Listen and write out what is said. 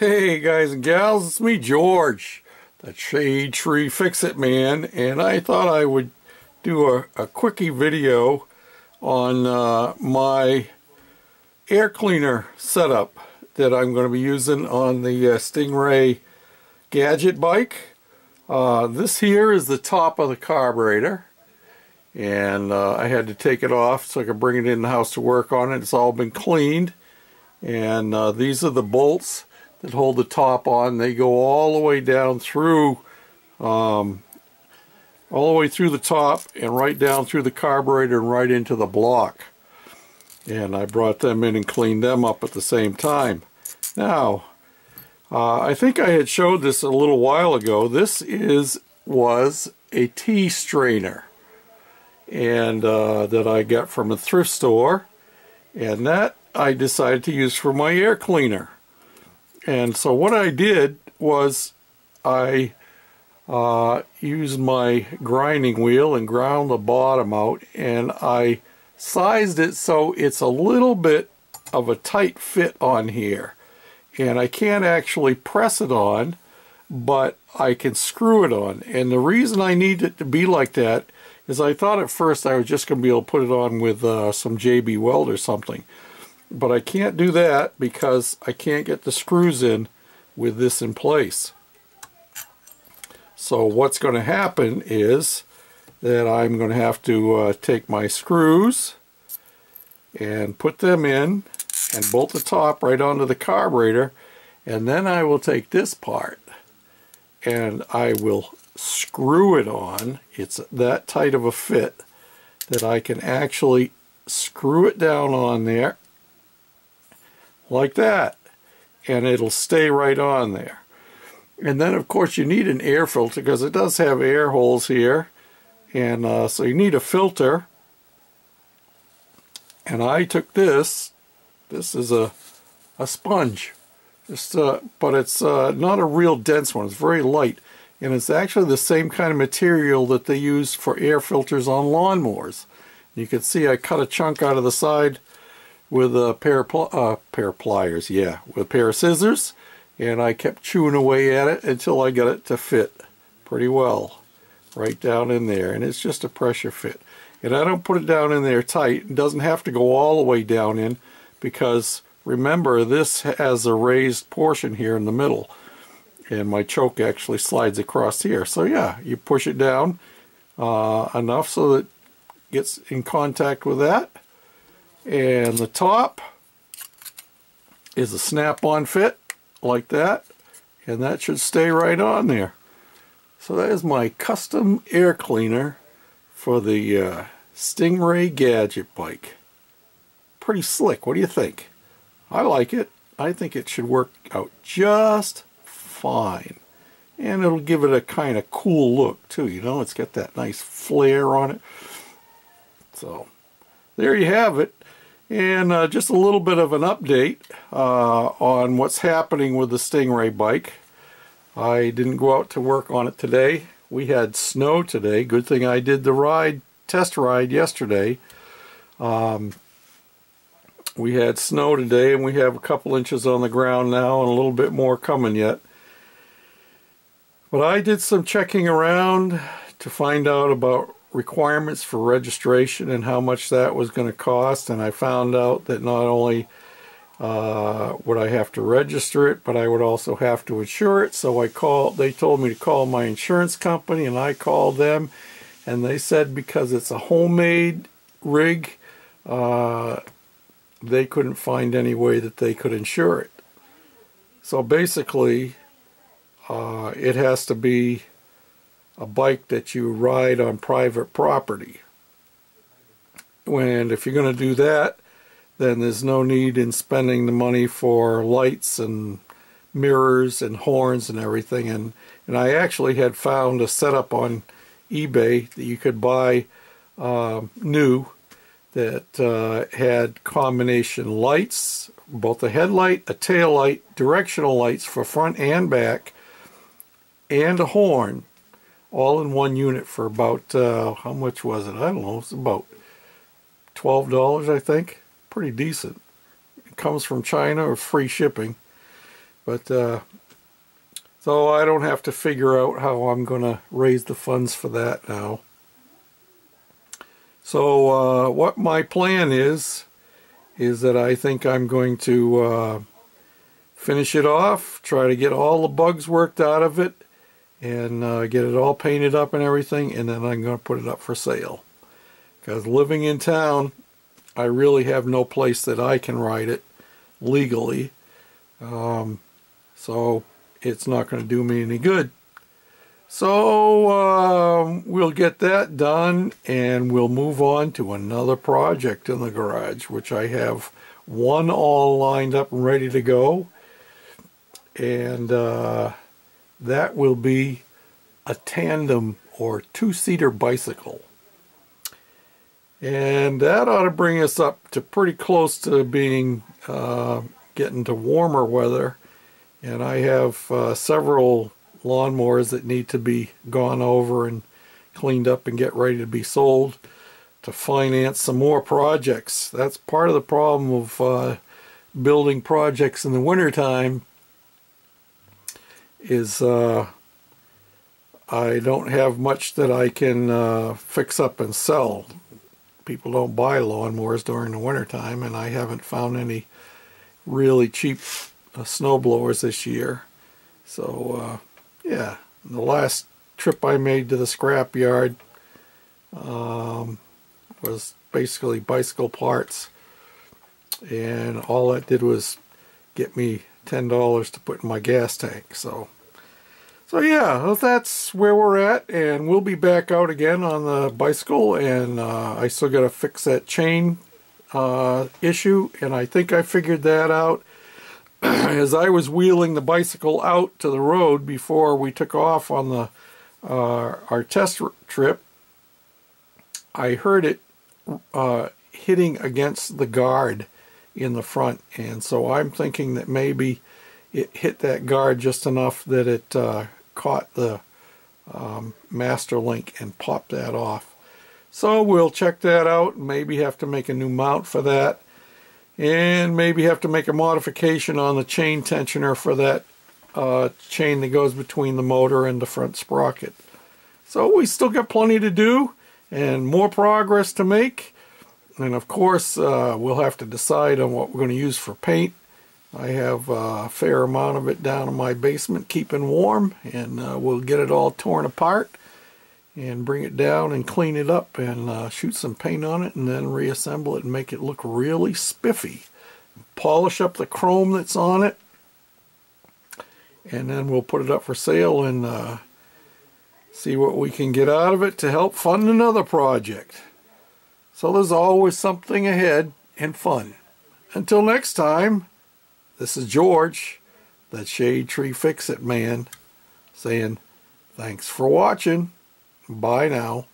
Hey guys and gals, it's me George, the Shade Tree Fix-It Man, and I thought I would do a quickie video on my air cleaner setup that I'm going to be using on the StingRay Gadget bike. This here is the top of the carburetor, and I had to take it off so I could bring it in the house to work on it. It's all been cleaned, and these are the bolts that hold the top on. They go all the way down through, all the way through the top and right down through the carburetor and right into the block. And I brought them in and cleaned them up at the same time. Now, I think I had showed this a little while ago. This was a tea strainer, and that I got from a thrift store, and that I decided to use for my air cleaner. And so what I did was I used my grinding wheel and ground the bottom out, and I sized it so it's a little bit of a tight fit on here. And I can't actually press it on, but I can screw it on. And the reason I need it to be like that is I thought at first I was just going to be able to put it on with some JB Weld or something. But I can't do that because I can't get the screws in with this in place. So what's going to happen is that I'm going to have to take my screws and put them in and bolt the top right onto the carburetor, and then I will take this part and I will screw it on. It's that tight of a fit that I can actually screw it down on there like that, and it'll stay right on there. And then of course you need an air filter because it does have air holes here, and so you need a filter. And I took this is a sponge, but it's not a real dense one. It's very light, and it's actually the same kind of material that they use for air filters on lawnmowers. You can see I cut a chunk out of the side with a pair of pliers, with a pair of scissors, and I kept chewing away at it until I got it to fit pretty well right down in there. And it's just a pressure fit, and I don't put it down in there tight. It doesn't have to go all the way down in, because remember, this has a raised portion here in the middle, and my choke actually slides across here. So yeah, you push it down enough so that it gets in contact with that. And the top is a snap-on fit like that, and that should stay right on there. So that is my custom air cleaner for the StingRay Gadget bike. Pretty slick. What do you think? I like it. I think it should work out just fine, and it'll give it a kind of cool look too. You know, it's got that nice flare on it. So there you have it. And just a little bit of an update on what's happening with the StingRay bike. I didn't go out to work on it today. We had snow today. Good thing I did the test ride yesterday. We had snow today, and we have a couple inches on the ground now and a little bit more coming yet. But I did some checking around to find out about requirements for registration and how much that was going to cost, and I found out that not only would I have to register it, but I would also have to insure it. So they told me to call my insurance company, and I called them, and they said because it's a homemade rig, they couldn't find any way that they could insure it. So basically it has to be a bike that you ride on private property. And if you're going to do that, then there's no need in spending the money for lights and mirrors and horns and everything. And I actually had found a setup on eBay that you could buy new that had combination lights, both a headlight, a tail light, directional lights for front and back, and a horn, all in one unit for about, how much was it? I don't know, it's about $12, I think. Pretty decent. It comes from China or free shipping. But so I don't have to figure out how I'm going to raise the funds for that now. So what my plan is that I think I'm going to finish it off, try to get all the bugs worked out of it, and get it all painted up and everything, and then I'm going to put it up for sale. Because living in town, I really have no place that I can ride it legally. So it's not going to do me any good. So we'll get that done, and we'll move on to another project in the garage, which I have one all lined up and ready to go. And that will be a tandem or two-seater bicycle. And that ought to bring us up to pretty close to being getting to warmer weather. And I have several lawnmowers that need to be gone over and cleaned up and get ready to be sold to finance some more projects. That's part of the problem of building projects in the wintertime, is I don't have much that I can fix up and sell. People don't buy lawnmowers during the wintertime, and I haven't found any really cheap snow blowers this year. So yeah, the last trip I made to the scrap yard was basically bicycle parts, and all that did was get me $10 to put in my gas tank. So yeah, well, that's where we're at, and we'll be back out again on the bicycle, and I still got to fix that chain issue, and I think I figured that out as I was wheeling the bicycle out to the road before we took off on the our test trip. I heard it hitting against the guard in the front, and so I'm thinking that maybe it hit that guard just enough that it caught the master link and popped that off. So we'll check that out, and maybe have to make a new mount for that, and maybe have to make a modification on the chain tensioner for that chain that goes between the motor and the front sprocket. So we still got plenty to do and more progress to make, and of course we'll have to decide on what we're going to use for paint. I have a fair amount of it down in my basement keeping warm, and we'll get it all torn apart and bring it down and clean it up and shoot some paint on it, and then reassemble it and make it look really spiffy. Polish up the chrome that's on it, and then we'll put it up for sale and see what we can get out of it to help fund another project. So there's always something ahead and fun. Until next time, this is George, that Shade Tree Fix-It Man, saying thanks for watching. Bye now.